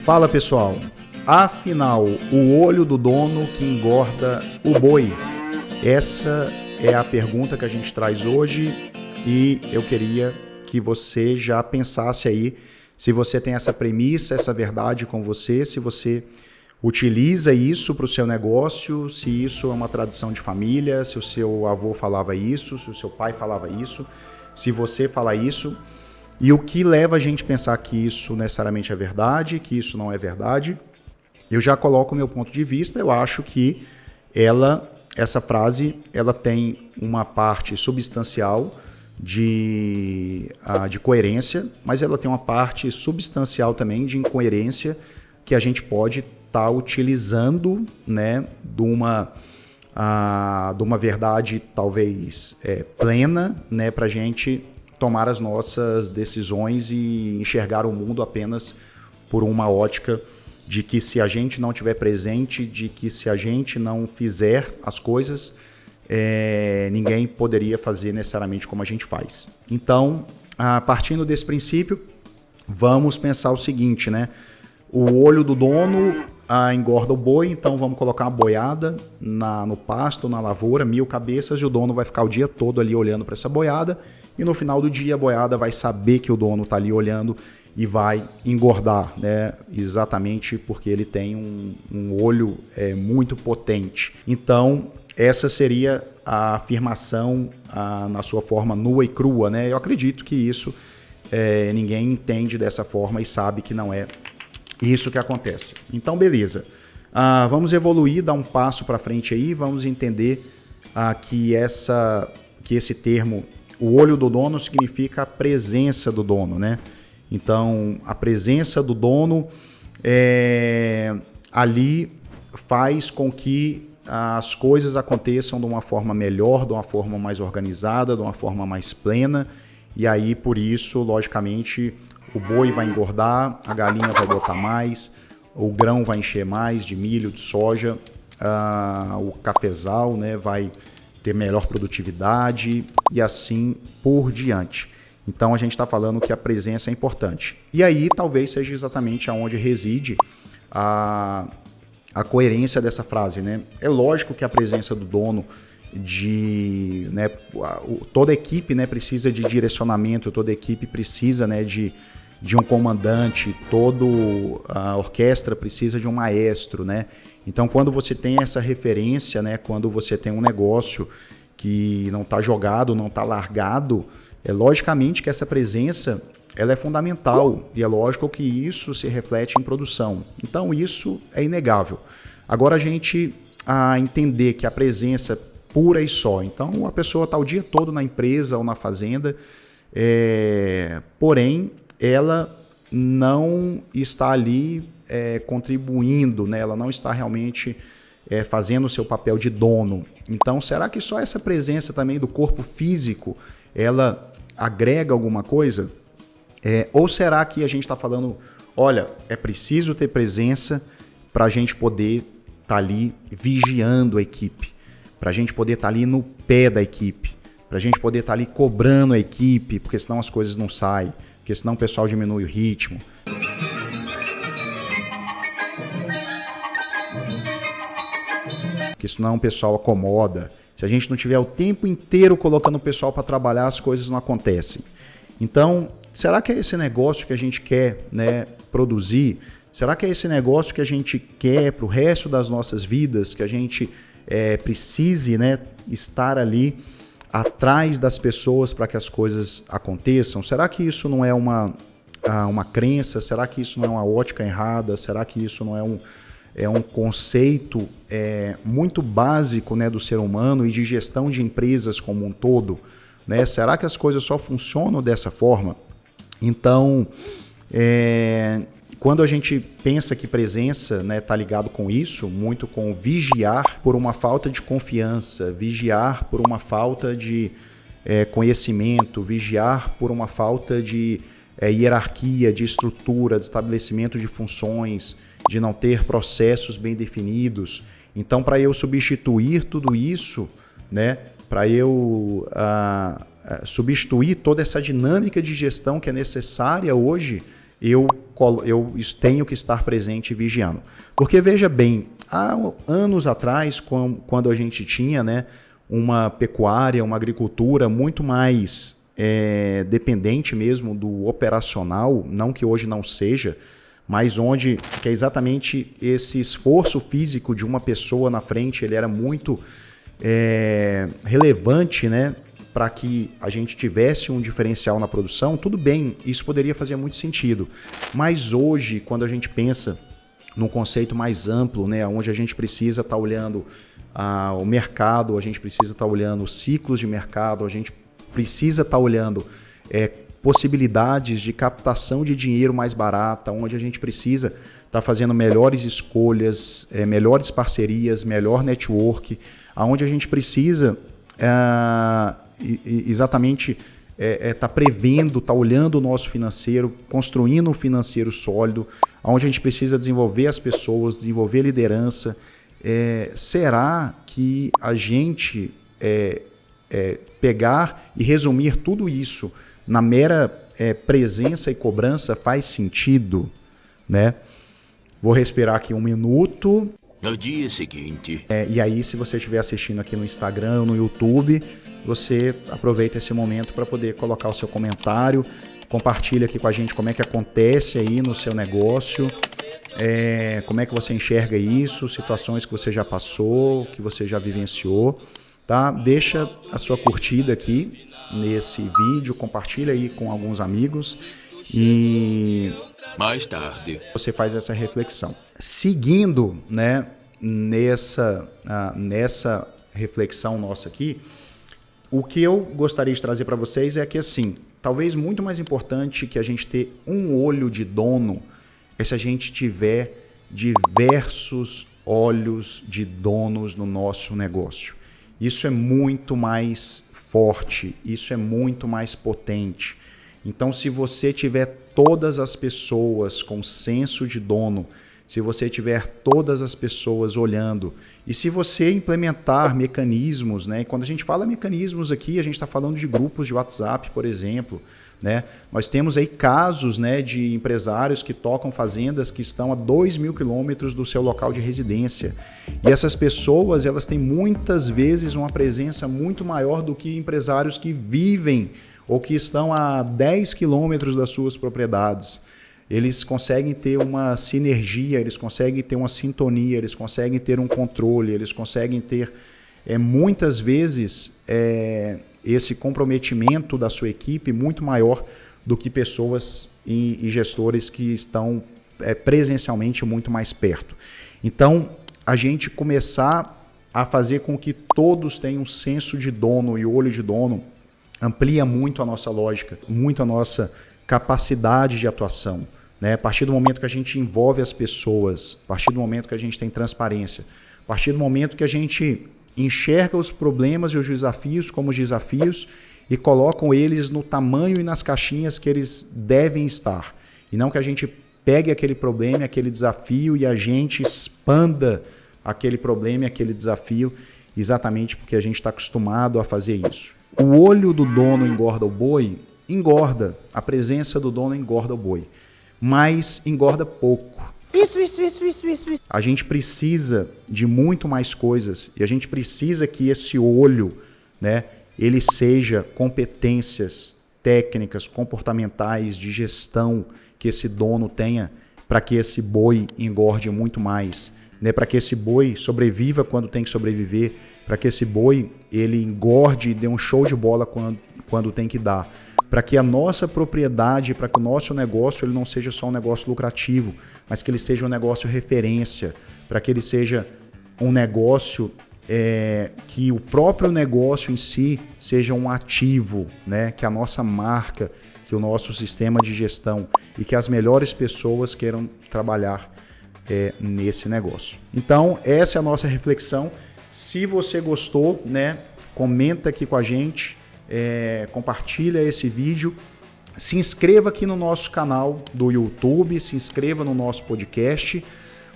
Fala pessoal, afinal, o olho do dono que engorda o boi? Essa é a pergunta que a gente traz hoje e eu queria que você já pensasse aí se você tem essa premissa, essa verdade com você, se você utiliza isso para o seu negócio, se isso é uma tradição de família, se o seu avô falava isso, se o seu pai falava isso, se você fala isso. E o que leva a gente a pensar que isso necessariamente é verdade, que isso não é verdade? Eu já coloco o meu ponto de vista, eu acho que essa frase ela tem uma parte substancial de coerência, mas ela tem uma parte substancial também de incoerência que a gente pode estar utilizando, né, de uma verdade talvez plena, né, para a gente tomar as nossas decisões e enxergar o mundo apenas por uma ótica de que se a gente não estiver presente, de que se a gente não fizer as coisas, ninguém poderia fazer necessariamente como a gente faz. Então, partindo desse princípio, vamos pensar o seguinte, né? O olho do dono engorda o boi, então vamos colocar uma boiada no pasto, na lavoura, 1000 cabeças, e o dono vai ficar o dia todo ali olhando para essa boiada, e no final do dia a boiada vai saber que o dono está ali olhando e vai engordar, né? Exatamente porque ele tem um olho muito potente. Então, essa seria a afirmação na sua forma nua e crua, né? Eu acredito que isso ninguém entende dessa forma e sabe que não é isso que acontece. Então, beleza. Vamos evoluir, dar um passo para frente aí, vamos entender que esse termo, o olho do dono, significa a presença do dono, né? Então, a presença do dono ali faz com que as coisas aconteçam de uma forma melhor, de uma forma mais organizada, de uma forma mais plena, e aí, por isso, logicamente, o boi vai engordar, a galinha vai botar mais, o grão vai encher mais de milho, de soja, o cafezal, né, vai ter melhor produtividade e assim por diante. Então a gente está falando que a presença é importante. E aí talvez seja exatamente aonde reside a coerência dessa frase, né? É lógico que a presença do dono toda equipe, né, precisa de direcionamento, toda equipe precisa, né, de um comandante, toda a orquestra precisa de um maestro, né? Então, quando você tem essa referência, né, quando você tem um negócio que não está jogado, não está largado, logicamente que essa presença ela é fundamental e é lógico que isso se reflete em produção. Então, isso é inegável. Agora, a gente entender que a presença pura e só. Então, a pessoa está o dia todo na empresa ou na fazenda, porém, ela não está ali contribuindo, né? Ela não está realmente fazendo o seu papel de dono. Então, será que só essa presença também do corpo físico, ela agrega alguma coisa? Ou será que a gente está falando, olha, é preciso ter presença para a gente poder estar ali vigiando a equipe, para a gente poder estar ali no pé da equipe, para a gente poder estar ali cobrando a equipe, porque senão as coisas não saem, porque senão o pessoal diminui o ritmo. Porque senão o pessoal acomoda. Se a gente não tiver o tempo inteiro colocando o pessoal para trabalhar, as coisas não acontecem. Então, será que é esse negócio que a gente quer, né, produzir? Será que é esse negócio que a gente quer para o resto das nossas vidas, que a gente precise, né, estar ali atrás das pessoas para que as coisas aconteçam? Será que isso não é uma crença? Será que isso não é uma ótica errada? Será que isso não é um conceito muito básico, né, do ser humano e de gestão de empresas como um todo, né? Será que as coisas só funcionam dessa forma? Então, quando a gente pensa que presença, né, tá ligado com isso, muito com vigiar por uma falta de confiança, vigiar por uma falta de conhecimento, vigiar por uma falta de hierarquia, de estrutura, de estabelecimento de funções, de não ter processos bem definidos. Então, para eu substituir tudo isso, né, para eu substituir toda essa dinâmica de gestão que é necessária hoje, eu tenho que estar presente e vigiando. Porque veja bem, há anos atrás, quando a gente tinha, né, uma pecuária, uma agricultura muito mais dependente mesmo do operacional, não que hoje não seja, mas onde que é exatamente esse esforço físico de uma pessoa na frente, ele era muito relevante, né, para que a gente tivesse um diferencial na produção. Tudo bem, isso poderia fazer muito sentido. Mas hoje, quando a gente pensa num conceito mais amplo, né, onde a gente precisa estar olhando o mercado, a gente precisa estar olhando os ciclos de mercado, a gente precisa estar olhando possibilidades de captação de dinheiro mais barata, onde a gente precisa estar fazendo melhores escolhas, melhores parcerias, melhor network, onde a gente precisa exatamente estar prevendo, estar olhando o nosso financeiro, construindo um financeiro sólido, onde a gente precisa desenvolver as pessoas, desenvolver liderança. Será que a gente pegar e resumir tudo isso na mera presença e cobrança faz sentido, né? Vou respirar aqui 1 minuto. No dia seguinte. E aí, se você estiver assistindo aqui no Instagram ou no YouTube, você aproveita esse momento para poder colocar o seu comentário, compartilha aqui com a gente como é que acontece aí no seu negócio, como é que você enxerga isso, situações que você já passou, que você já vivenciou, tá? Deixa a sua curtida aqui nesse vídeo, compartilha aí com alguns amigos e mais tarde você faz essa reflexão. Seguindo, né, nessa reflexão nossa aqui, o que eu gostaria de trazer para vocês é que, assim, talvez muito mais importante que a gente ter um olho de dono é se a gente tiver diversos olhos de donos no nosso negócio. Isso é muito mais forte, isso é muito mais potente. Então, se você tiver todas as pessoas com senso de dono, se você tiver todas as pessoas olhando, e se você implementar mecanismos, né? E quando a gente fala mecanismos aqui, a gente está falando de grupos de WhatsApp, por exemplo, né? Nós temos aí casos, né, de empresários que tocam fazendas que estão a 2.000 quilômetros do seu local de residência. E essas pessoas, elas têm muitas vezes uma presença muito maior do que empresários que vivem ou que estão a 10 quilômetros das suas propriedades. Eles conseguem ter uma sinergia, eles conseguem ter uma sintonia, eles conseguem ter um controle, eles conseguem ter, muitas vezes, esse comprometimento da sua equipe muito maior do que pessoas e gestores que estão presencialmente muito mais perto. Então, a gente começar a fazer com que todos tenham senso de dono e olho de dono amplia muito a nossa lógica, muito a nossa capacidade de atuação. Né? A partir do momento que a gente envolve as pessoas, a partir do momento que a gente tem transparência, a partir do momento que a gente enxerga os problemas e os desafios como desafios e colocam eles no tamanho e nas caixinhas que eles devem estar. E não que a gente pegue aquele problema, aquele desafio e a gente expanda aquele problema e aquele desafio exatamente porque a gente está acostumado a fazer isso. O olho do dono engorda o boi? Engorda. A presença do dono engorda o boi. Mas engorda pouco. Isso. A gente precisa de muito mais coisas e a gente precisa que esse olho, né, ele seja competências técnicas, comportamentais, de gestão que esse dono tenha para que esse boi engorde muito mais, né, para que esse boi sobreviva quando tem que sobreviver, para que esse boi ele engorde e dê um show de bola quando tem que dar. Para que a nossa propriedade, para que o nosso negócio ele não seja só um negócio lucrativo, mas que ele seja um negócio referência, para que ele seja um negócio que o próprio negócio em si seja um ativo, né? Que a nossa marca, que o nosso sistema de gestão e que as melhores pessoas queiram trabalhar nesse negócio. Então, essa é a nossa reflexão. Se você gostou, né, comenta aqui com a gente, compartilha esse vídeo, se inscreva aqui no nosso canal do YouTube, se inscreva no nosso podcast,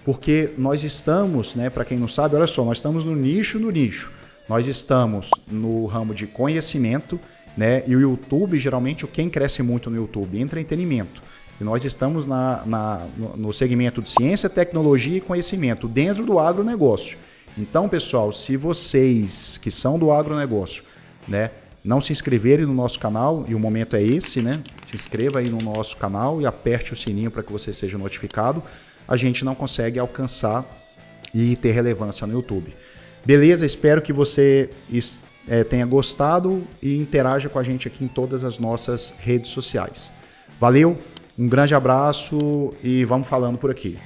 porque nós estamos, né, para quem não sabe, olha só, nós estamos no nicho. Nós estamos no ramo de conhecimento, né, e o YouTube, geralmente, quem cresce muito no YouTube? Entretenimento. que nós estamos no segmento de ciência, tecnologia e conhecimento dentro do agronegócio. Então, pessoal, se vocês que são do agronegócio, né, não se inscreverem no nosso canal, e o momento é esse, né? Se inscreva aí no nosso canal e aperte o sininho para que você seja notificado. A gente não consegue alcançar e ter relevância no YouTube. Beleza? Espero que você tenha gostado e interaja com a gente aqui em todas as nossas redes sociais. Valeu, um grande abraço e vamos falando por aqui.